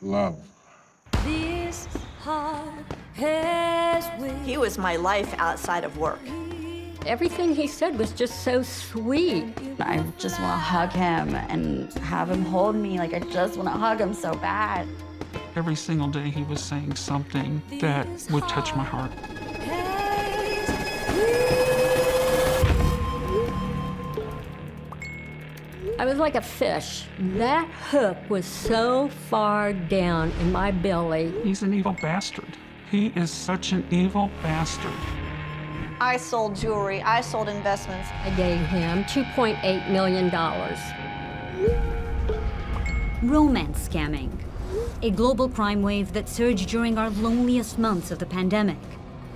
Love. This heart has wings. He was my life outside of work. Everything he said was just so sweet. I just want to hug him and have him hold me. Like, I just want to hug him so bad. Every single day he was saying something that would touch my heart. I was like a fish. That hook was so far down in my belly. He's an evil bastard. He is such an evil bastard. I sold jewelry, I sold investments. I gave him $2.8 million. Romance scamming, a global crime wave that surged during our loneliest months of the pandemic,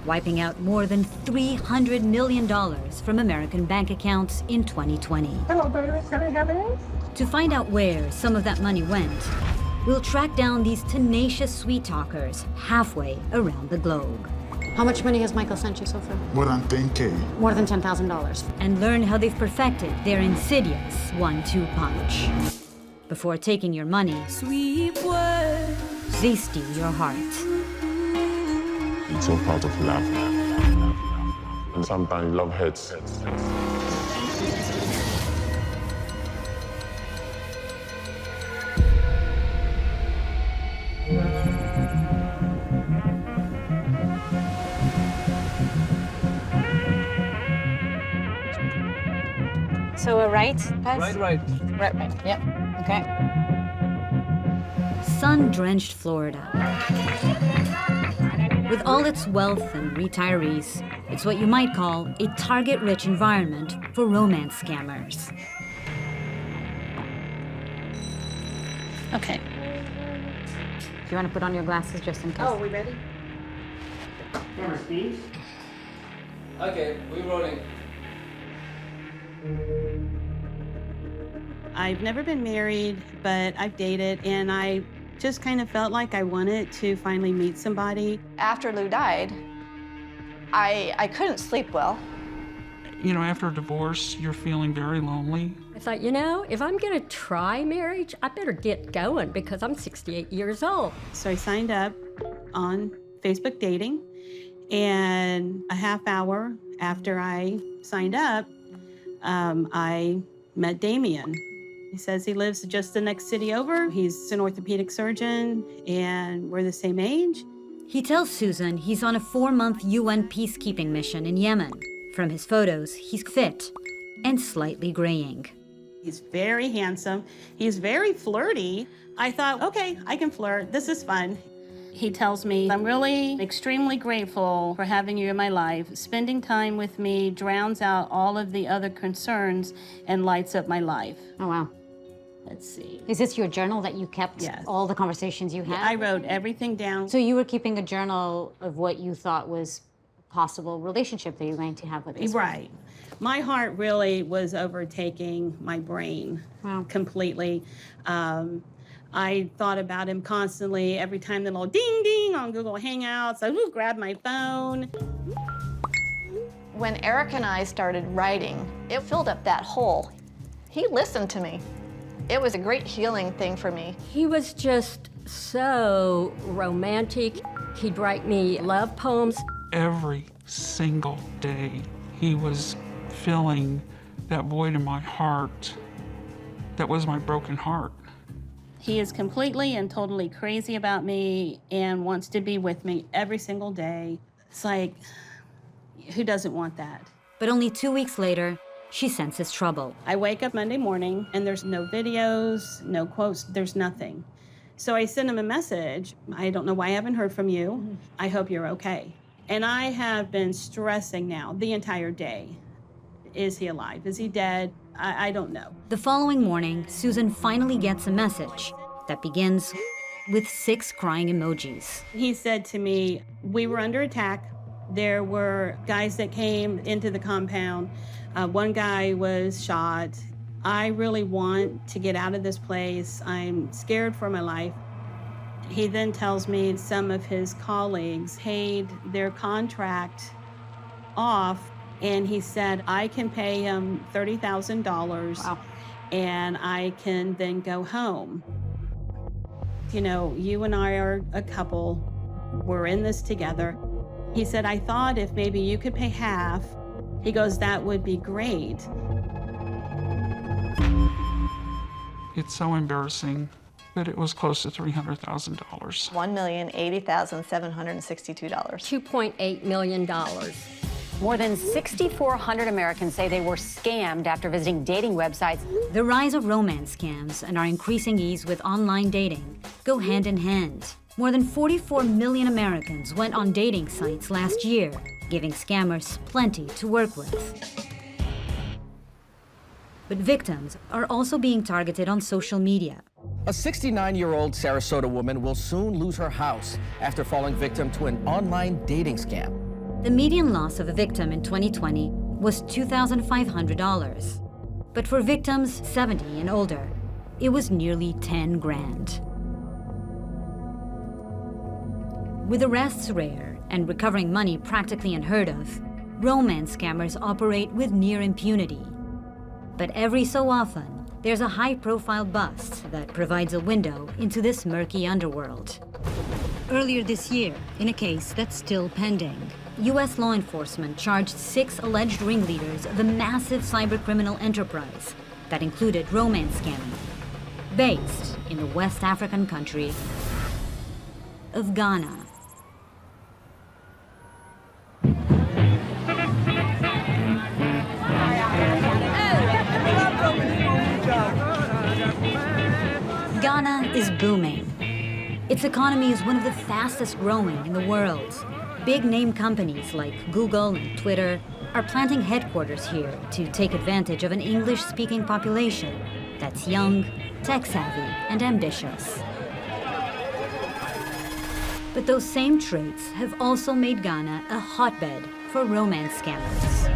wiping out more than $300 million from American bank accounts in 2020. Hello, babies. Can I have it? To find out where some of that money went, we'll track down these tenacious sweet talkers halfway around the globe. How much money has Michael sent you so far? More than 10K. More than $10,000. And learn how they've perfected their insidious 1-2 punch. Before taking your money, Sweet words. they steal your heart. It's all part of love. And sometimes love hurts. So a right? Right. Yep. Okay. Sun-drenched Florida. With all its wealth and retirees, it's what you might call a target-rich environment for romance scammers. Okay. Do you want to put on your glasses just in case? Oh, are we ready? Okay, we're rolling. I've never been married, but I've dated, and I just kind of felt like I wanted to finally meet somebody. After Lou died, I couldn't sleep well. You know, after a divorce, you're feeling very lonely. I thought, you know, if I'm gonna try marriage, I better get going because I'm 68 years old. So I signed up on Facebook Dating, and a half hour after I signed up, I met Damien. He says he lives just the next city over. He's an orthopedic surgeon, and we're the same age. He tells Susan he's on a 4-month UN peacekeeping mission in Yemen. From his photos, he's fit and slightly graying. He's very handsome. He's very flirty. I thought, okay, I can flirt. This is fun. He tells me, I'm really extremely grateful for having you in my life. Spending time with me drowns out all of the other concerns and lights up my life. Oh, wow. Let's see. Is this your journal that you kept? Yes. All the conversations you had? Yeah, I wrote everything down. So you were keeping a journal of what you thought was a possible relationship that you're going to have with this Right. My heart really was overtaking my brain completely. I thought about him constantly. Every time the little ding ding on Google Hangouts, I would grab my phone. When Eric and I started writing, it filled up that hole. He listened to me. It was a great healing thing for me. He was just so romantic. He'd write me love poems. Every single day, he was filling that void in my heart that was my broken heart. He is completely and totally crazy about me and wants to be with me every single day. It's like, who doesn't want that? But only 2 weeks later, she senses trouble. I wake up Monday morning and there's no videos, no quotes, there's nothing. So I send him a message. I don't know why I haven't heard from you. I hope you're okay. And I have been stressing now the entire day. Is he alive? Is he dead? I don't know. The following morning, Susan finally gets a message that begins with 6 crying emojis. He said to me, we were under attack. There were guys that came into the compound. One guy was shot. I really want to get out of this place. I'm scared for my life. He then tells me some of his colleagues paid their contract off, and he said, I can pay him $30,000 and I can then go home. you know, you and I are a couple. We're in this together. He said, I thought if maybe you could pay half, he goes, that would be great. It's so embarrassing, but it was close to $300,000. $1,080,762. $2.8 million. More than 6,400 Americans say they were scammed after visiting dating websites. The rise of romance scams and our increasing ease with online dating go hand in hand. More than 44 million Americans went on dating sites last year, giving scammers plenty to work with. But victims are also being targeted on social media. A 69-year-old Sarasota woman will soon lose her house after falling victim to an online dating scam. The median loss of a victim in 2020 was $2,500. But for victims 70 and older, it was nearly 10 grand. With arrests rare and recovering money practically unheard of, romance scammers operate with near impunity. But every so often, there's a high-profile bust that provides a window into this murky underworld. Earlier this year, in a case that's still pending, U.S. law enforcement charged 6 alleged ringleaders of a massive cybercriminal enterprise that included romance scamming, based in the West African country of Ghana. Ghana is booming. Its economy is one of the fastest growing in the world. Big name companies like Google and Twitter are planting headquarters here to take advantage of an English-speaking population that's young, tech-savvy, and ambitious. But those same traits have also made Ghana a hotbed for romance scammers.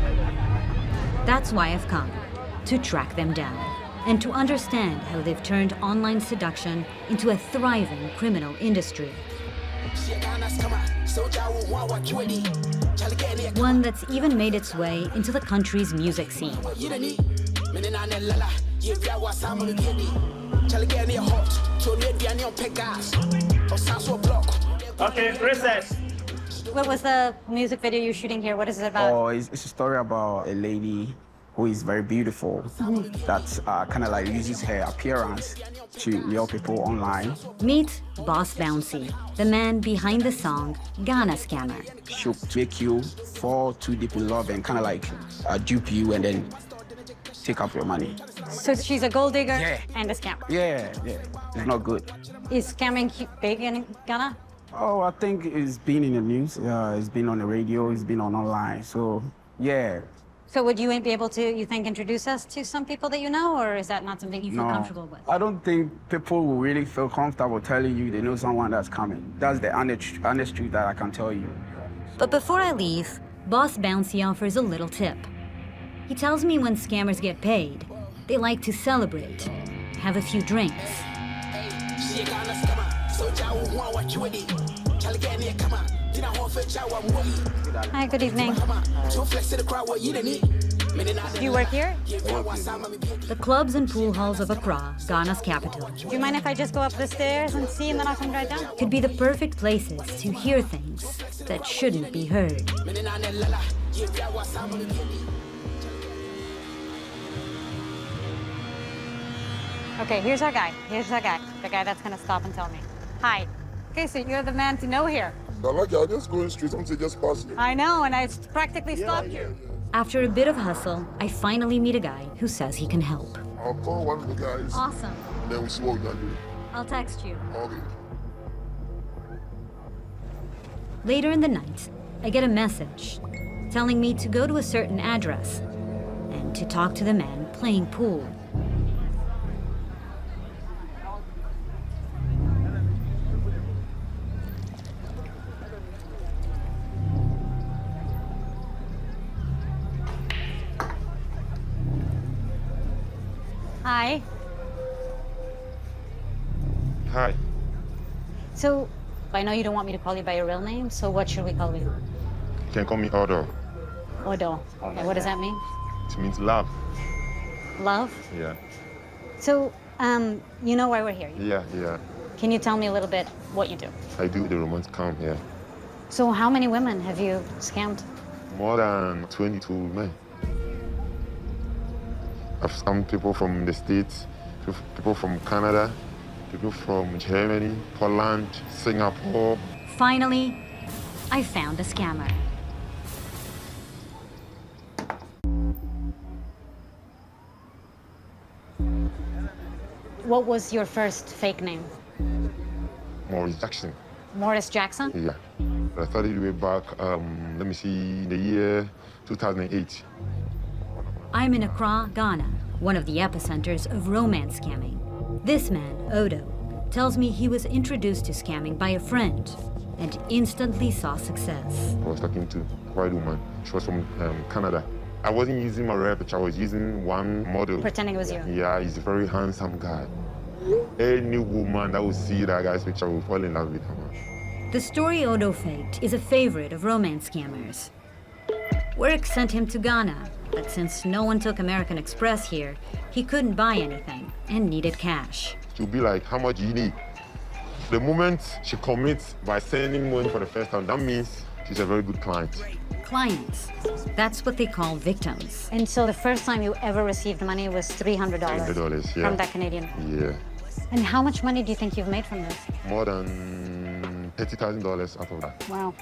That's why I've come, to track them down and to understand how they've turned online seduction into a thriving criminal industry. One that's even made its way into the country's music scene. Okay, recess. What was the music video you're shooting here? What is it about? Oh, it's a story about a lady who is very beautiful, that kind of like uses her appearance to lure people online. Meet Boss Bouncy, the man behind the song Ghana Scammer. She'll make you fall too deep in love and kind of like dupe you and then take up your money. So she's a gold digger and a scammer. Yeah, it's not good. Is scamming big in Ghana? Oh, I think it's been in the news, it's been on the radio, it's been on online, so yeah. So would you be able to, you think, introduce us to some people that you know, or is that not something you feel comfortable with? I don't think people will really feel comfortable telling you they know someone that's coming. That's the honest truth that I can tell you. But before I leave, Boss Bouncy offers a little tip. He tells me when scammers get paid, they like to celebrate, have a few drinks. Hi, good evening. Do you work here? The clubs and pool halls of Accra, Ghana's capital, Do you mind if I just go up the stairs and see, and then I'll come right down? could be the perfect places to hear things that shouldn't be heard. Okay, here's our guy. Here's our guy. The guy that's gonna stop and tell me. Hi. Okay, so you're the man to know here. I'm like, I'll just go in street and say, just pass you. I know, and I practically stopped you. After a bit of hustle, I finally meet a guy who says he can help. I'll call one of the guys. Awesome. And then we see what we can do. I'll text you. Okay. Later in the night, I get a message telling me to go to a certain address and to talk to the man playing pool. Hi. Hi. So, I know you don't want me to call you by your real name, so what should we call you? You can call me Odo. Odo. Okay, what does that mean? It means love. Love? Yeah. So, you know why we're here? Yeah. Can you tell me a little bit what you do? I do the romance scam, yeah. So how many women have you scammed? More than 22 men. I've scammed people from the States, people from Canada, people from Germany, Poland, Singapore. Finally, I found a scammer. What was your first fake name? Morris Jackson. Morris Jackson? Yeah. I started way back, let me see, in the year 2008. I'm in Accra, Ghana, one of the epicenters of romance scamming. This man, Odo, tells me he was introduced to scamming by a friend and instantly saw success. I was talking to a white woman. She was from Canada. I wasn't using my real picture, I was using one model. Pretending it was you? Yeah, he's a very handsome guy. Any woman that would see that guy's picture will fall in love with him. The story Odo faked is a favorite of romance scammers. Work sent him to Ghana, but since no one took American Express here, he couldn't buy anything and needed cash. She'll be like, how much do you need? The moment she commits by sending money for the first time, that means she's a very good client. Clients. That's what they call victims. And so the first time you ever received money was $300? $300, yeah. From that Canadian? Yeah. And how much money do you think you've made from this? More than $30,000 out of that. Wow.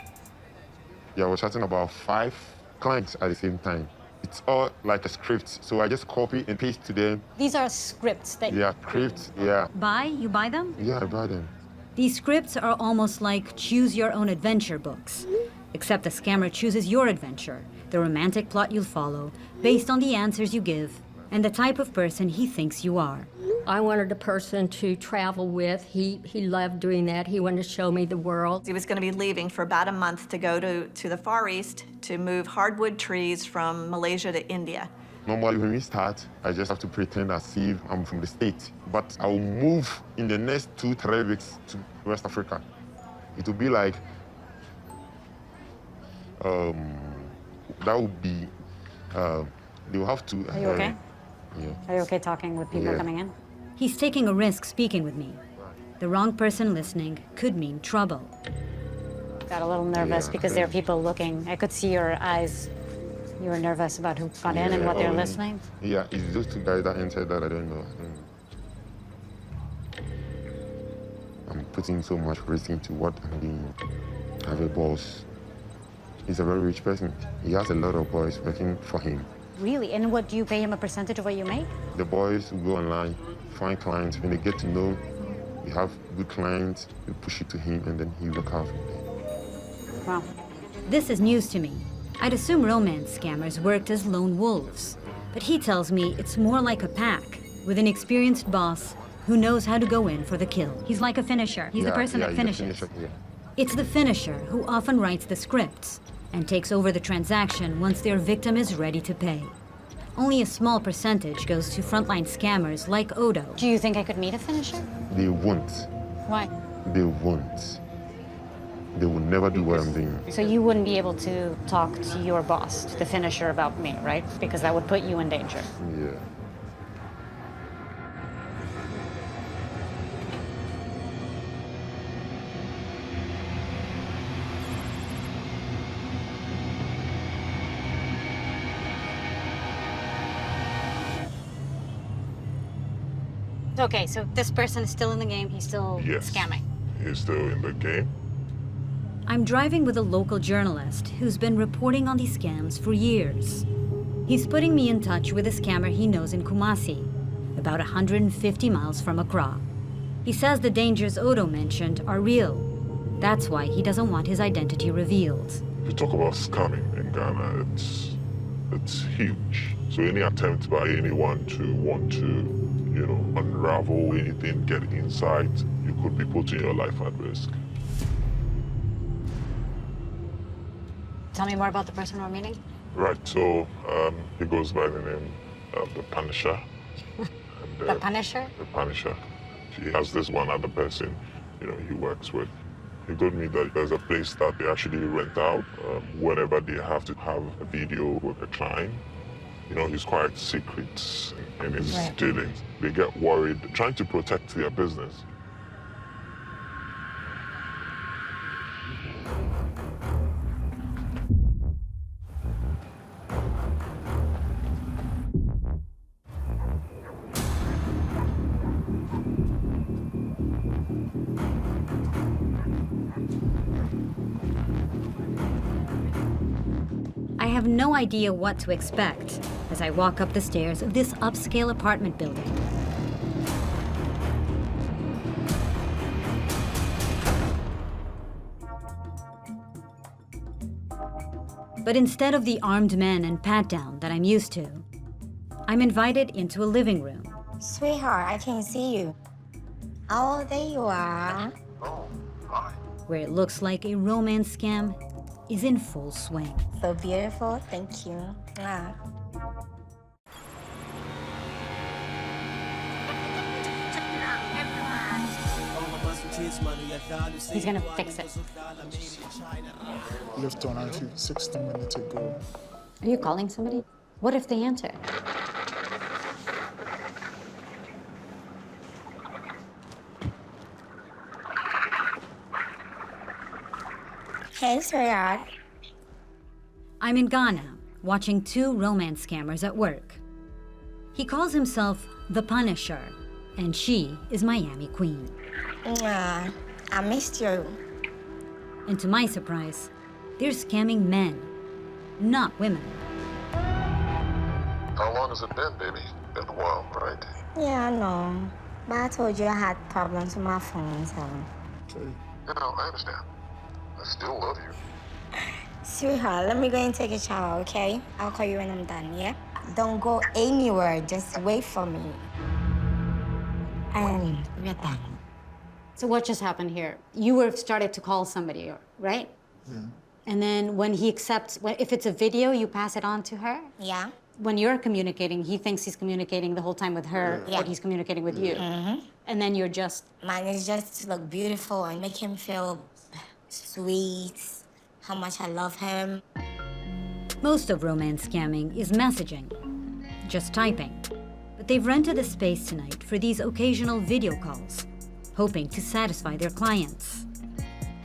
Yeah, I was chatting about 5 clients at the same time. It's all like a script, so I just copy and paste to them. These are scripts that... Yeah, scripts, yeah. You buy them? Yeah, I buy them. These scripts are almost like choose-your-own-adventure books, except the scammer chooses your adventure, the romantic plot you'll follow, based on the answers you give, and the type of person he thinks you are. I wanted a person to travel with. He loved doing that. He wanted to show me the world. He was going to be leaving for about a month to go to the Far East to move hardwood trees from Malaysia to India. Normally when we start, I just have to pretend as if I'm from the States. But I will move in the next 2-3 weeks to West Africa. It will be like, that would be, they will have to... Are you okay? Yeah. Are you okay talking with people coming in? He's taking a risk speaking with me. The wrong person listening could mean trouble. Got a little nervous because there are people looking. I could see your eyes. You were nervous about who got in and what they're listening? Yeah, it's those 2 guys that entered that I don't know. I'm putting so much risk into what I'm doing. I have a boss. He's a very rich person. He has a lot of boys working for him. Really? And what, do you pay him a percentage of what you make? The boys will go online, find clients. When they get to know you have good clients, you push it to him, and then he look out for them. Wow. This is news to me. I'd assume romance scammers worked as lone wolves. But he tells me it's more like a pack, with an experienced boss who knows how to go in for the kill. He's like a finisher. He's the person that finishes. It's the finisher who often writes the scripts and takes over the transaction once their victim is ready to pay. Only a small percentage goes to frontline scammers like Odo. Do you think I could meet a finisher? They won't. Why? They won't. They will never do what I'm doing. So you wouldn't be able to talk to your boss, to the finisher, about me, right? Because that would put you in danger. Yeah. Okay, so this person is still in the game. He's still scamming. He's still in the game. I'm driving with a local journalist who's been reporting on these scams for years. He's putting me in touch with a scammer he knows in Kumasi, about 150 miles from Accra. He says the dangers Odo mentioned are real. That's why he doesn't want his identity revealed. If you talk about scamming in Ghana, it's huge. So any attempt by anyone to want to unravel anything, get inside, you could be putting your life at risk. Tell me more about the person we're meeting. Right, so he goes by the name of the Punisher. The Punisher? The Punisher. He has this one other person, he works with. He told me that there's a place that they actually rent out whenever they have to have a video with a client. He's quite secret in his dealings. They get worried, trying to protect their business. have no idea what to expect as I walk up the stairs of this upscale apartment building. But instead of the armed men and pat-down that I'm used to, I'm invited into a living room. Sweetheart, I can see you. Oh, there you are. Where it looks like a romance scam is in full swing. So beautiful, thank you. Mwah. He's gonna fix it. Left on actually 60 minutes ago. Are you calling somebody? What if they answer? Hey, sweetheart. I'm in Ghana, watching two romance scammers at work. He calls himself the Punisher, and she is Miami Queen. Mwah. I missed you. And to my surprise, they're scamming men, not women. How long has it been, baby? Been a while, right? Yeah, I know. But I told you I had problems with my phone, so. Okay. You know, I understand. I still love you. Sweetheart, let me go and take a shower, okay? I'll call you when I'm done, yeah? Don't go anywhere. Just wait for me. And we're done. So what just happened here? You were started to call somebody, right? Yeah. And then when he accepts, if it's a video, you pass it on to her? Yeah. When you're communicating, he thinks he's communicating the whole time with her, Yeah. but he's communicating with you. Mm-hmm. And then you're just... Mine is just to look beautiful and make him feel sweet, how much I love him. Most of romance scamming is messaging, just typing. But they've rented a space tonight for these occasional video calls, hoping to satisfy their clients.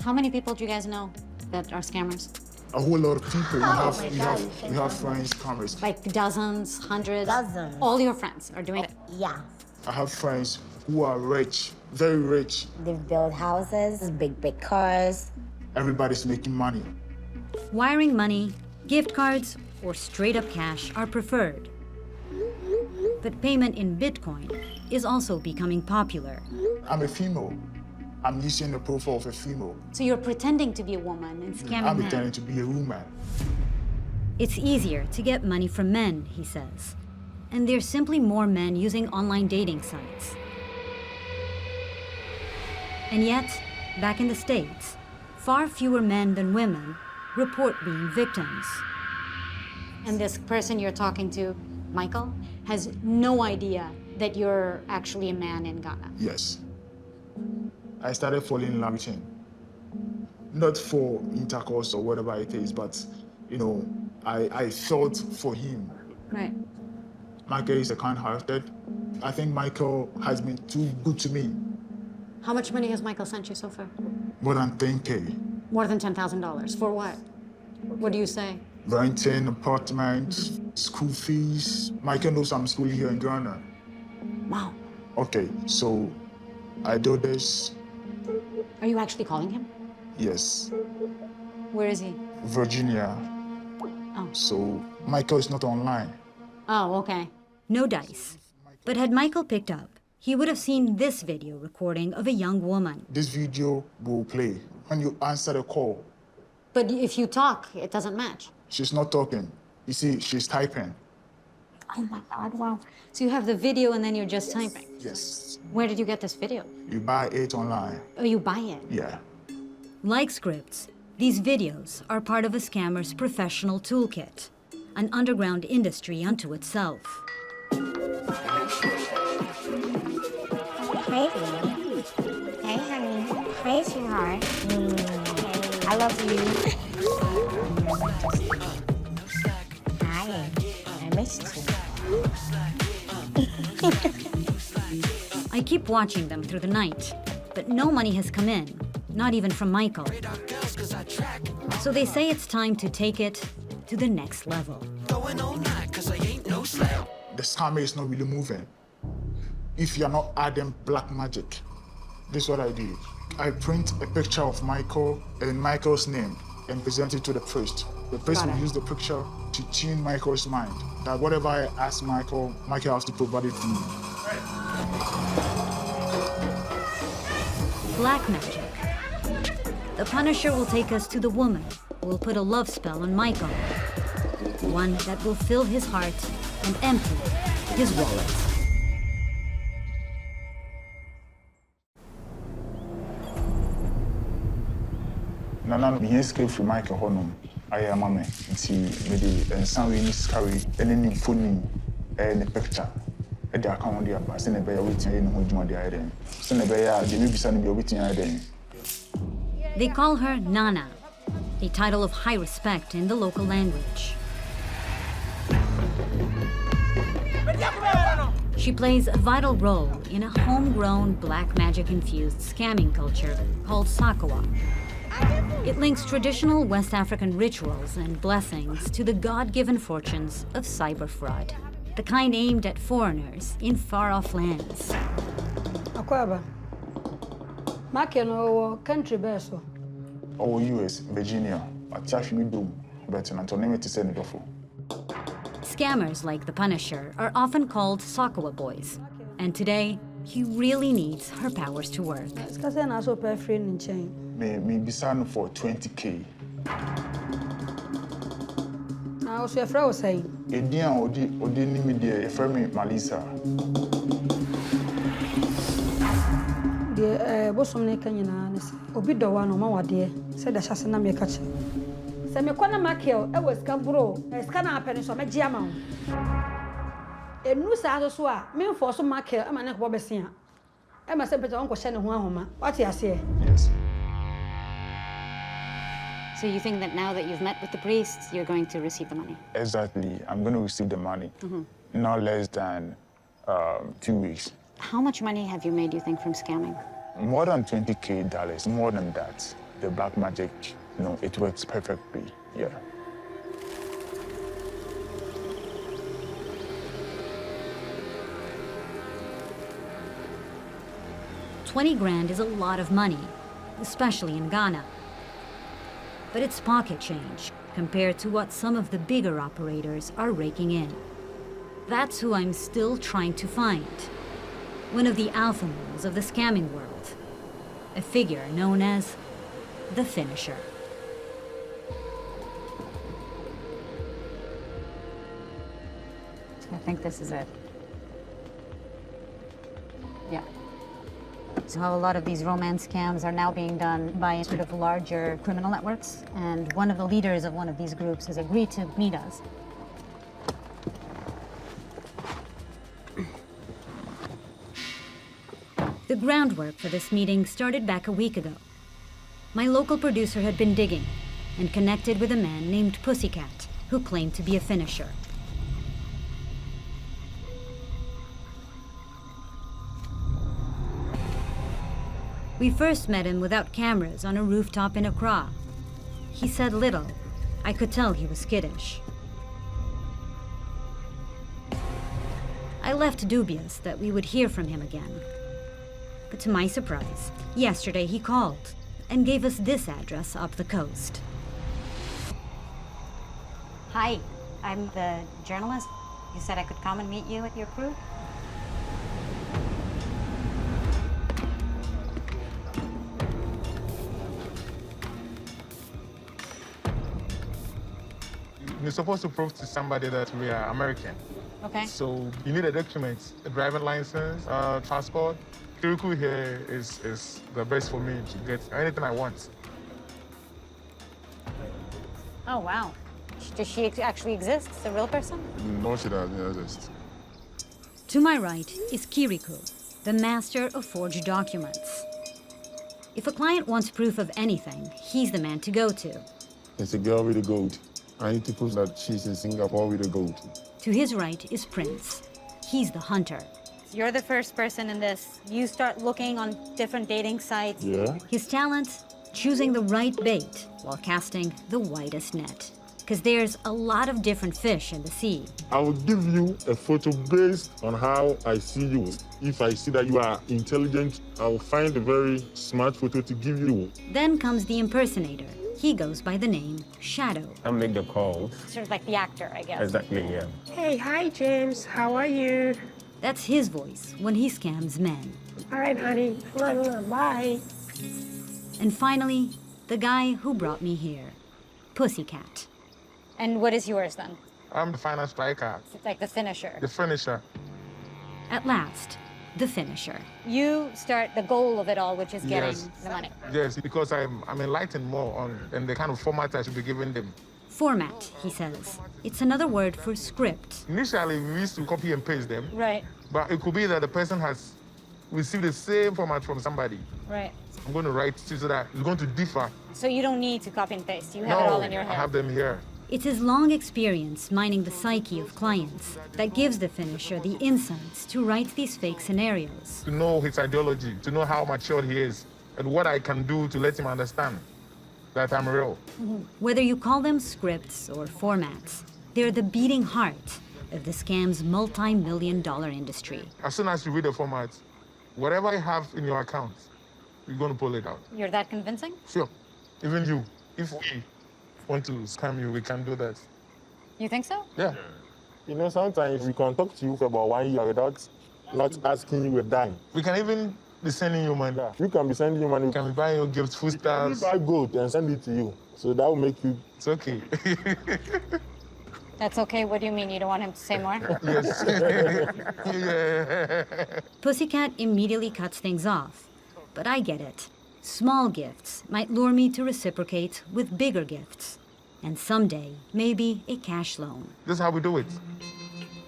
How many people do you guys know that are scammers? A whole lot of people. We have friends, scammers. Like dozens, hundreds? Dozens. All your friends are doing it? Yeah. I have friends who are rich, very rich. They've built houses, big cars. Everybody's making money. Wiring money, gift cards, or straight-up cash are preferred. But payment in Bitcoin is also becoming popular. I'm a female. I'm using the profile of a female. So you're pretending to be a woman and scamming I'm men? pretending to be a woman. It's easier to get money from men, he says. And there's simply more men using online dating sites. And yet, back in the States, far fewer men than women report being victims. And this person you're talking to, Michael, has no idea that you're actually a man in Ghana. Yes. I started falling in love with him. Not for intercourse or whatever it is, but, you know, I felt for him. Right. Michael is a kind-hearted. I think Michael has been too good to me. How much money has Michael sent you so far? More than 10K. More than $10,000. For what? What do you say? Renting, apartment, school fees. Michael knows I'm schooling here in Ghana. Wow. Okay, so I do this. Are you actually calling him? Yes. Where is he? Virginia. Oh. So Michael is not online. Oh, okay. No dice. But had Michael picked up, he would have seen this video recording of a young woman. This video will play when you answer the call. But if you talk, it doesn't match. She's not talking. You see, she's typing. Oh my God, wow. So you have the video and then you're just typing? Yes. Where did you get this video? You buy it online. Oh, you buy it? Yeah. Like scripts, these videos are part of a scammer's professional toolkit, an underground industry unto itself. Hey, hey, honey. Hey, sweetheart. I love you. Hi. I missed you. I keep watching them through the night, but no money has come in, not even from Michael. So they say it's time to take it to the next level. The scammer is not really moving. If you're not adding black magic, this is what I do. I print a picture of Michael and Michael's name and present it to the priest. The priest will use the picture to tune Michael's mind. That whatever I ask Michael, Michael has to provide it for me. Black magic. The Punisher will take us to the woman who will put a love spell on Michael. One that will fill his heart and empty his wallet. Nana, me escape from Michael Honum. I am a man. See, maybe and some way carry any phone and a picture. And the account there, but send a bear waiting in who the item. Send a bear, the maybe send a waiting item. They call her Nana, a title of high respect in the local language. She plays a vital role in a homegrown black magic-infused scamming culture called Sakawa. It links traditional West African rituals and blessings to the God-given fortunes of cyber fraud, the kind aimed at foreigners in far-off lands. Akwaba, Makeno country beso. Oh, US, Virginia, a Taffy Doom, but an antonym to send it for. Scammers like the Punisher are often called Sakawa boys, and today he really needs her powers to work. Me be signed for 20K. Now, so your friend was saying, Edia Odi Nimidia, a friend Malisa. The bosom Nekanyana, Obido one or more, dear, said the Shasana Mekachi. Semikwana Makel, I was Cambro, a scanner happens on a Giamon. A new Sadoswa, me for some Makel, I'm an Bobesia. I must have Uncle Shannon Homa. What do you say? Yes. So you think that now that you've met with the priests, you're going to receive the money? Exactly. I'm going to receive the money. Not less than 2 weeks. How much money have you made, you think, from scamming? More than $20K, more than that. The black magic, you know, it works perfectly, yeah. $20 grand is a lot of money, especially in Ghana. But it's pocket change compared to what some of the bigger operators are raking in. That's who I'm still trying to find. One of the alpha males of the scamming world. A figure known as the Finisher. I think this is it. Yeah. So how a lot of these romance scams are now being done by sort of larger criminal networks, and one of the leaders of one of these groups has agreed to meet us. The groundwork for this meeting started back a week ago. My local producer had been digging and connected with a man named Pussycat, who claimed to be a finisher. We first met him without cameras on a rooftop in Accra. He said little. I could tell he was skittish. I left dubious that we would hear from him again. But to my surprise, yesterday he called and gave us this address up the coast. Hi, I'm the journalist. You said I could come and meet you at your crew? You're supposed to prove to somebody that we are American. Okay. So you need a document, a driving license, transport. Kirikou here is the best for me to get anything I want. Oh, wow. Does she actually exist? A real person? No, she doesn't exist. To my right is Kirikou, the master of forged documents. If a client wants proof of anything, he's the man to go to. It's a girl with the gold. I need to prove that she's in Singapore with the gold. To his right is Prince. He's the hunter. You're the first person in this. You start looking on different dating sites. Yeah? His talent? Choosing the right bait while casting the widest net. Because there's a lot of different fish in the sea. I will give you a photo based on how I see you. If I see that you are intelligent, I will find a very smart photo to give you. Then comes the impersonator. He goes by the name Shadow. I make the calls. Sort of like the actor, I guess. Exactly, yeah. Hey, hi, James. How are you? That's his voice when he scams men. All right, honey. Bye. And finally, the guy who brought me here, Pussycat. And what is yours then? I'm the final striker. It's like the finisher. The finisher. At last, the finisher. You start the goal of it all, which is getting the money. Yes, because I'm enlightened more on the kind of format I should be giving them. Format, he says. It's another word for script. Initially, we used to copy and paste them. Right. But it could be that the person has received the same format from somebody. Right. I'm going to write it so that it's going to differ. So you don't need to copy and paste. You have it all in your head. I have them here. It's his long experience mining the psyche of clients that gives the finisher the insights to write these fake scenarios. To know his ideology, to know how mature he is, and what I can do to let him understand that I'm real. Whether you call them scripts or formats, they're the beating heart of the scam's multi-million-dollar industry. As soon as you read the format, whatever I have in your account, you're going to pull it out. You're that convincing? Sure. Even you. If we want to scam you, we can do that. You think so? Yeah. You know, sometimes we can talk to you for about 1 year without not asking you a dime. We can even be sending you money. We can be sending you money. We can be buying you gifts, food stuff. We buy gold and send it to you. So that will make you... It's okay. That's okay? What do you mean? You don't want him to say more? Yes. Yeah. Pussycat immediately cuts things off. But I get it. Small gifts might lure me to reciprocate with bigger gifts. And someday, maybe a cash loan. This is how we do it.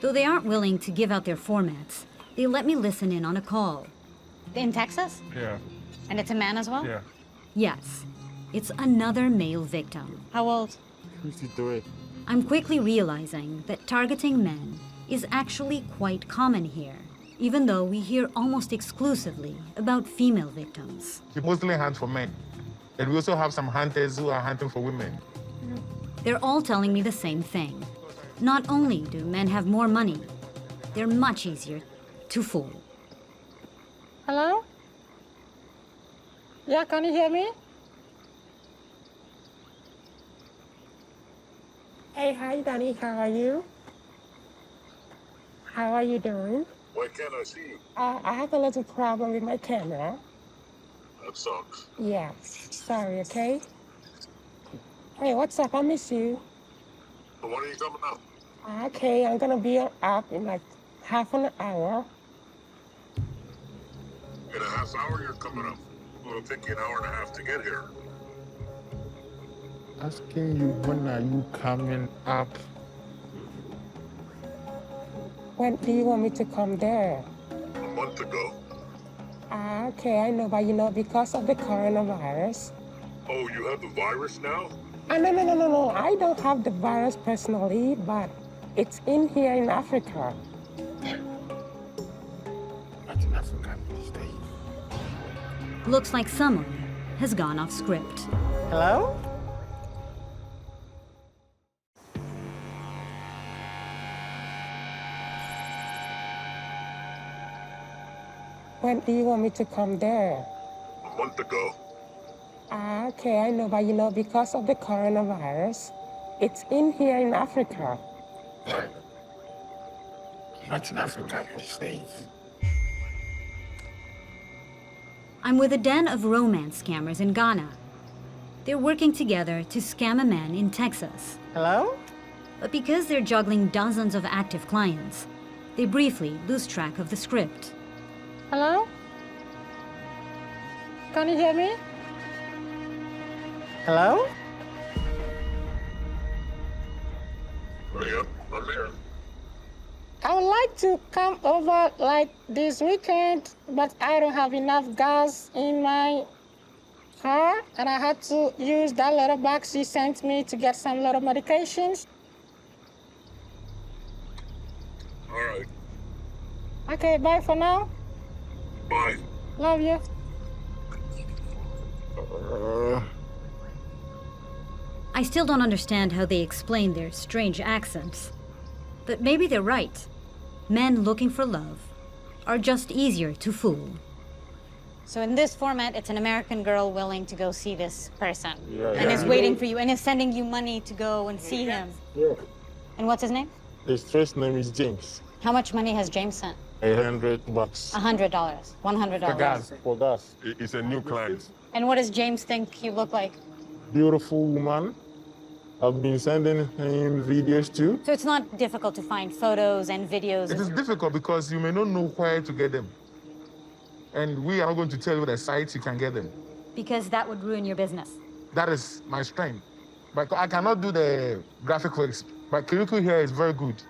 Though they aren't willing to give out their formats, they let me listen in on a call. In Texas? Yeah. And it's a man as well? Yeah. Yes, it's another male victim. How old? 53. I'm quickly realizing that targeting men is actually quite common here, even though we hear almost exclusively about female victims. We mostly hunt for men. And we also have some hunters who are hunting for women. They're all telling me the same thing. Not only do men have more money, they're much easier to fool. Hello? Yeah, can you hear me? Hey, hi, Danny. How are you? How are you doing? Why can't I see you? I have a little problem with my camera. That sucks. Yeah, sorry, okay? Hey, what's up? I miss you. So when are you coming out? Okay, I'm gonna be up in like half an hour. In a half hour, you're coming up. It'll take you an hour and a half to get here. Asking you, when are you coming up? When do you want me to come there? A month ago. Okay, I know, but you know, because of the coronavirus. Oh, you have the virus now? No. I don't have the virus personally, but it's in here in Africa. Looks like someone has gone off script. Hello? When do you want me to come there? A month ago. Okay, I know, but you know, because of the coronavirus, it's in here in Africa. Not in Africa, in the States. I'm with a den of romance scammers in Ghana. They're working together to scam a man in Texas. Hello? But because they're juggling dozens of active clients, they briefly lose track of the script. Hello? Can you hear me? Hello? Yep, I'm here. I would like to come over like this weekend, but I don't have enough gas in my car, and I had to use that little box you sent me to get some little medications. All right. Okay, bye for now. Bye. Love you. I still don't understand how they explain their strange accents. But maybe they're right. Men looking for love are just easier to fool. So in this format, it's an American girl willing to go see this person. Yeah, And yeah. is waiting for you and is sending you money to go and see him. Yeah. And what's his name? His first name is James. How much money has James sent? $100. $100, $100. For gas. It's a new client. And what does James think you look like? Beautiful woman. I've been sending him videos too. So it's not difficult to find photos and videos. It is difficult because you may not know where to get them. And we are not going to tell you the sites you can get them. Because that would ruin your business. That is my strength. But I cannot do the graphic works. But Kirikou here is very good.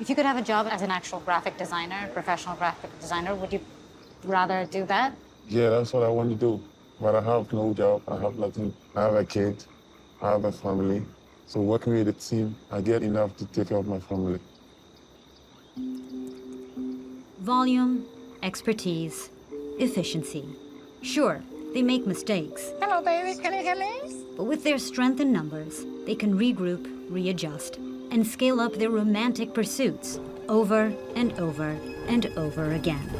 If you could have a job as an actual graphic designer, professional graphic designer, would you rather do that? Yeah, that's what I want to do. But I have no job. I have nothing. I have a kid. I have a family. So working with a team, I get enough to take care of my family. Volume, expertise, efficiency. Sure, they make mistakes, Hello, baby. Can you hear me? but with their strength in numbers, they can regroup, readjust, and scale up their romantic pursuits over and over and over again.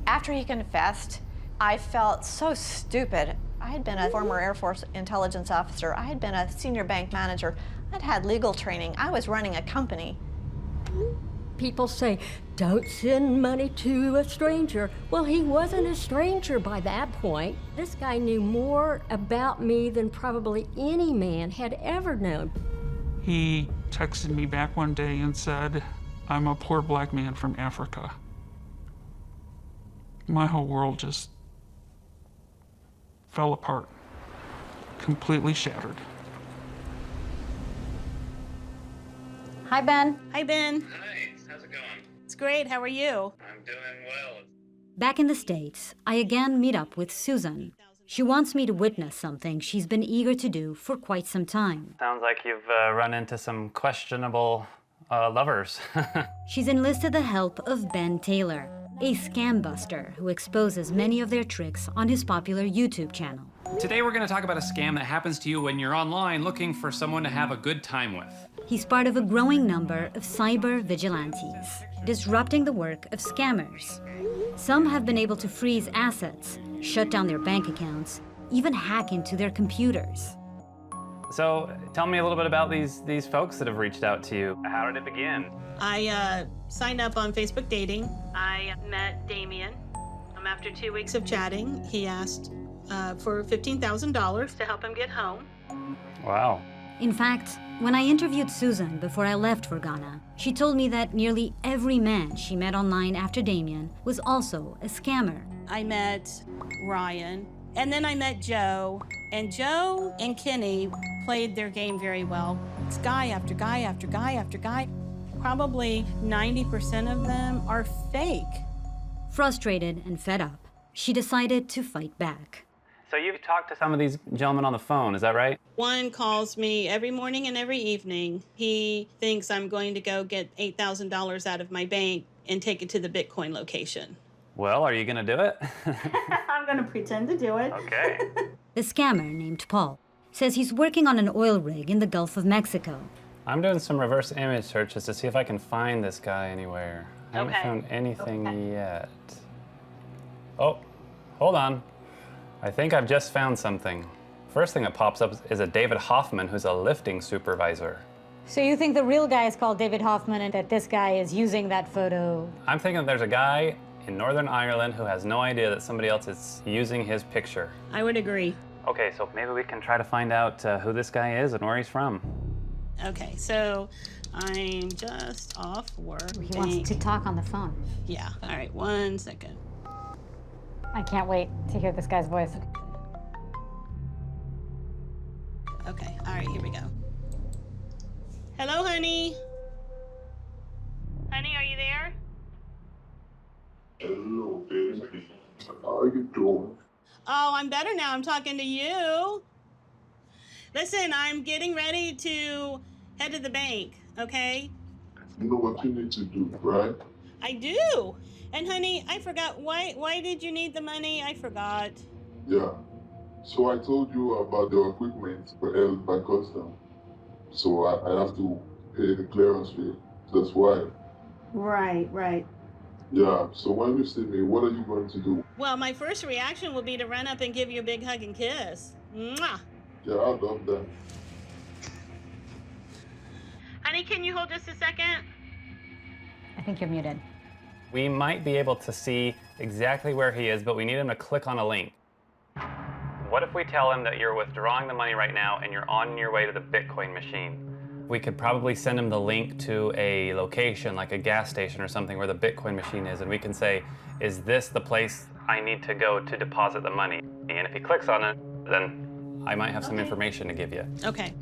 After he confessed, I felt so stupid. I had been a former Air Force intelligence officer. I had been a senior bank manager. I'd had legal training. I was running a company. People say, don't send money to a stranger. Well, he wasn't a stranger by that point. This guy knew more about me than probably any man had ever known. He texted me back one day and said, I'm a poor black man from Africa. My whole world just fell apart, completely shattered. Hi, Ben. Hi, Ben. Hi, how's it going? It's great. How are you? I'm doing well. Back in the States, I again meet up with Susan. She wants me to witness something she's been eager to do for quite some time. Sounds like you've run into some questionable lovers. She's enlisted the help of Ben Taylor, a scam buster who exposes many of their tricks on his popular YouTube channel. Today we're going to talk about a scam that happens to you when you're online looking for someone to have a good time with. He's part of a growing number of cyber vigilantes, disrupting the work of scammers. Some have been able to freeze assets, shut down their bank accounts, even hack into their computers. So tell me a little bit about these folks that have reached out to you. How did it begin? I signed up on Facebook dating. I met Damien. After 2 weeks of chatting, he asked for $15,000 to help him get home. Wow. In fact, when I interviewed Susan before I left for Ghana, she told me that nearly every man she met online after Damien was also a scammer. I met Ryan, and then I met Joe. And Joe and Kenny played their game very well. It's guy after guy after guy after guy. Probably 90% of them are fake. Frustrated and fed up, she decided to fight back. So you've talked to some of these gentlemen on the phone, is that right? One calls me every morning and every evening. He thinks I'm going to go get $8,000 out of my bank and take it to the Bitcoin location. Well, are you gonna do it? I'm gonna pretend to do it. Okay. The scammer, named Paul, says he's working on an oil rig in the Gulf of Mexico. I'm doing some reverse image searches to see if I can find this guy anywhere. I haven't found anything yet. Oh, hold on. I think I've just found something. First thing that pops up is a David Hoffman who's a lifting supervisor. So you think the real guy is called David Hoffman and that this guy is using that photo? I'm thinking there's a guy in Northern Ireland who has no idea that somebody else is using his picture. I would agree. Okay, so maybe we can try to find out who this guy is and where he's from. Okay, so I'm just off work. He wants to talk on the phone. Yeah, all right, 1 second. I can't wait to hear this guy's voice. Okay, all right, here we go. Hello, honey. Honey, are you there? Hello, baby. How are you doing? Oh, I'm better now. I'm talking to you. Listen, I'm getting ready to head to the bank, okay? You know what you need to do, right? I do. And honey, I forgot. Why did you need the money? I forgot. Yeah. So I told you about the equipment were held by custom. So I have to pay the clearance fee. That's why. Right. Yeah, so when you see me, what are you going to do? Well, my first reaction will be to run up and give you a big hug and kiss. Mwah! Yeah, I love that. Honey, can you hold just a second? I think you're muted. We might be able to see exactly where he is, but we need him to click on a link. What if we tell him that you're withdrawing the money right now and you're on your way to the Bitcoin machine? We could probably send him the link to a location, like a gas station or something, where the Bitcoin machine is, and we can say, is this the place I need to go to deposit the money? And if he clicks on it, then I might have some information to give you. Okay.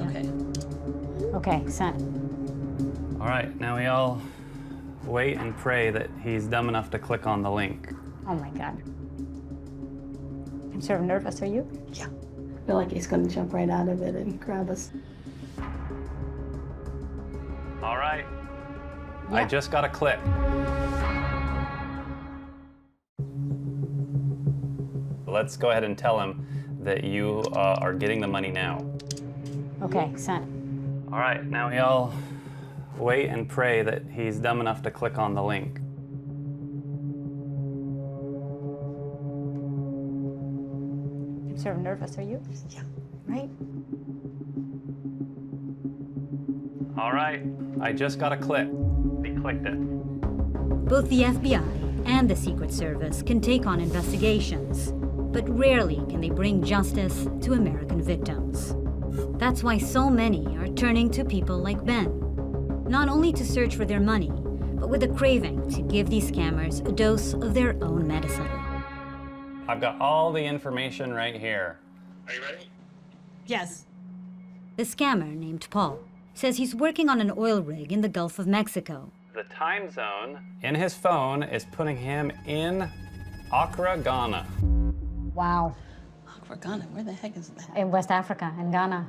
Okay. Okay, sent. All right, now we all wait and pray that he's dumb enough to click on the link. Oh my God. I'm sort of nervous, are you? Yeah. I feel like he's gonna jump right out of it and grab us. All right. I just got a click. Let's go ahead and tell him that you are getting the money now. Okay, sent. All right, now we all wait and pray that he's dumb enough to click on the link. I'm sort of nervous, are you? Yeah. Right? All right, I just got a click. He clicked it. Both the FBI and the Secret Service can take on investigations, but rarely can they bring justice to American victims. That's why so many are turning to people like Ben, not only to search for their money, but with a craving to give these scammers a dose of their own medicine. I've got all the information right here. Are you ready? Yes. The scammer, named Paul, says he's working on an oil rig in the Gulf of Mexico. The time zone in his phone is putting him in Accra, Ghana. Wow. Accra, Ghana, where the heck is that? In West Africa, in Ghana.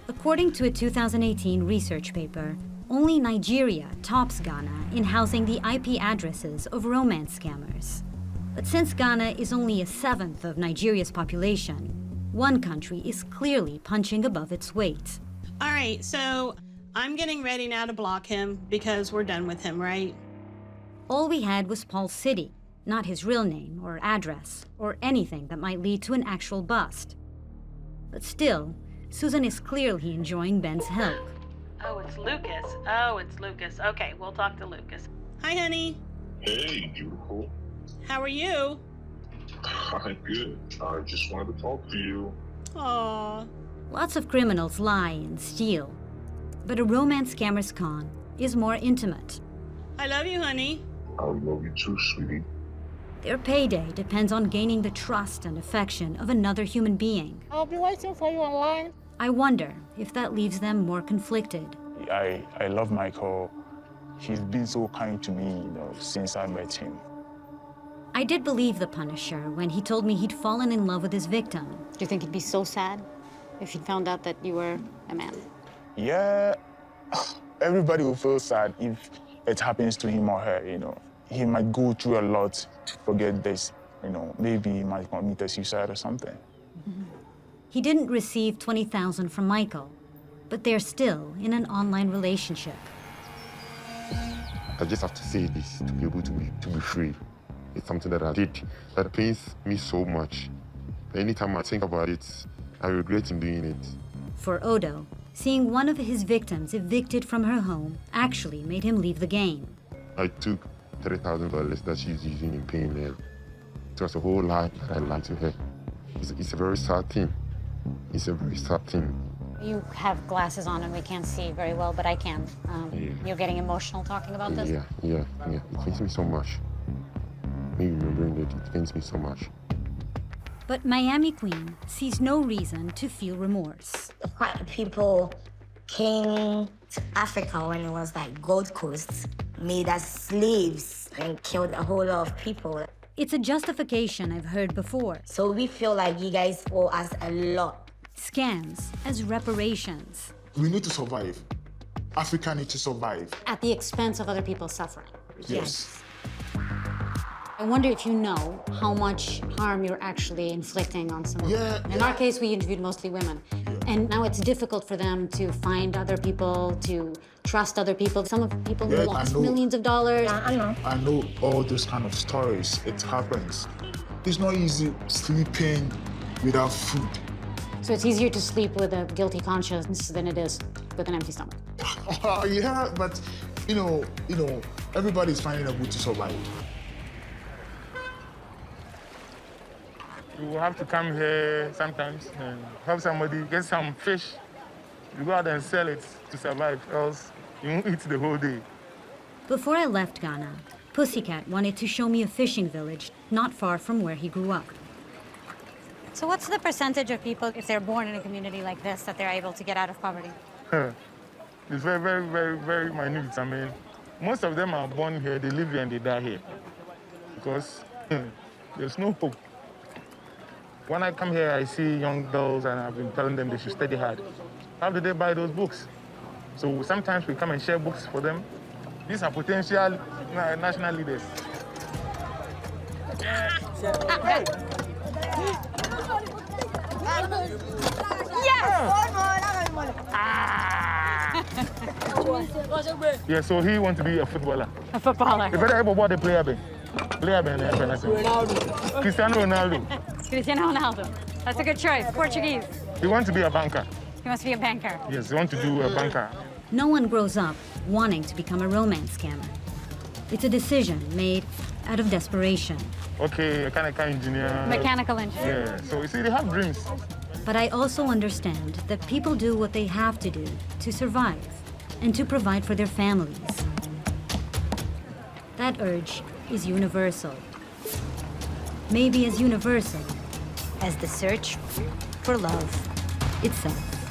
According to a 2018 research paper, only Nigeria tops Ghana in housing the IP addresses of romance scammers. But since Ghana is only a seventh of Nigeria's population, one country is clearly punching above its weight. All right, so I'm getting ready now to block him because we're done with him, right? All we had was Paul's city, not his real name or address or anything that might lead to an actual bust. But still, Susan is clearly enjoying Ben's help. Oh, it's Lucas. Oh, it's Lucas. Okay, we'll talk to Lucas. Hi, honey. Hey, beautiful. How are you? I'm good. I just wanted to talk to you. Aw. Lots of criminals lie and steal, but a romance scammer's con is more intimate. I love you, honey. I love you too, sweetie. Their payday depends on gaining the trust and affection of another human being. I'll be waiting for you online. I wonder if that leaves them more conflicted. I love Michael. He's been so kind to me, since I met him. I did believe the Punisher when he told me he'd fallen in love with his victim. Do you think he'd be so sad if he'd found out that you were a man? Yeah, everybody will feel sad if it happens to him or her, He might go through a lot to forget this, Maybe he might commit suicide or something. Mm-hmm. He didn't receive $20,000 from Michael, but they're still in an online relationship. I just have to say this to be able to be free. It's something that I did that pains me so much. Anytime I think about it, I regret in doing it. For Odo, seeing one of his victims evicted from her home actually made him leave the game. I took $30,000 that she's using in paying her. It was a whole lie that I lied to her. It's a very sad thing. It's a very sad thing. You have glasses on and we can't see very well, but I can. Yeah. You're getting emotional talking about this? Yeah. It pains me so much. Me remembering it, it pains me so much. But Miami Queen sees no reason to feel remorse. White people came to Africa when it was like Gold Coast, made us slaves and killed a whole lot of people. It's a justification I've heard before. So we feel like you guys owe us a lot. Scams as reparations. We need to survive. Africa needs to survive. At the expense of other people's suffering. Yes. I wonder if you know how much harm you're actually inflicting on someone. Yeah. In our case, we interviewed mostly women. Yeah. And now it's difficult for them to find other people, to trust other people. Some of the people Yeah, lost I know. millions of dollars. I know all those kind of stories. It happens. It's not easy sleeping without food. So it's easier to sleep with a guilty conscience than it is with an empty stomach. Yeah, but you know, everybody's finding a way to survive. You will have to come here sometimes and help somebody get some fish. You go out and sell it to survive, else you won't eat the whole day. Before I left Ghana, Pussycat wanted to show me a fishing village not far from where he grew up. So what's the percentage of people, if they're born in a community like this, that they're able to get out of poverty? It's very, very, very, very minute. I mean, most of them are born here, they live here and they die here. Because there's no hope. When I come here, I see young girls and I've been telling them they should study hard. How do they buy those books? So sometimes we come and share books for them. These are potential national leaders. Yeah, so he wants to be a footballer. A footballer. You better have about the player, Ben. Player, Ben. Ronaldo. Cristiano Ronaldo. Cristiano Ronaldo. That's a good choice. Portuguese. He wants to be a banker. He wants to be a banker. Yes, he wants to do a banker. No one grows up wanting to become a romance scammer. It's a decision made out of desperation. Okay, mechanical engineer. Mechanical engineer. Yeah, so you see, they have dreams. But I also understand that people do what they have to do to survive and to provide for their families. That urge is universal. Maybe as universal as the search for love itself.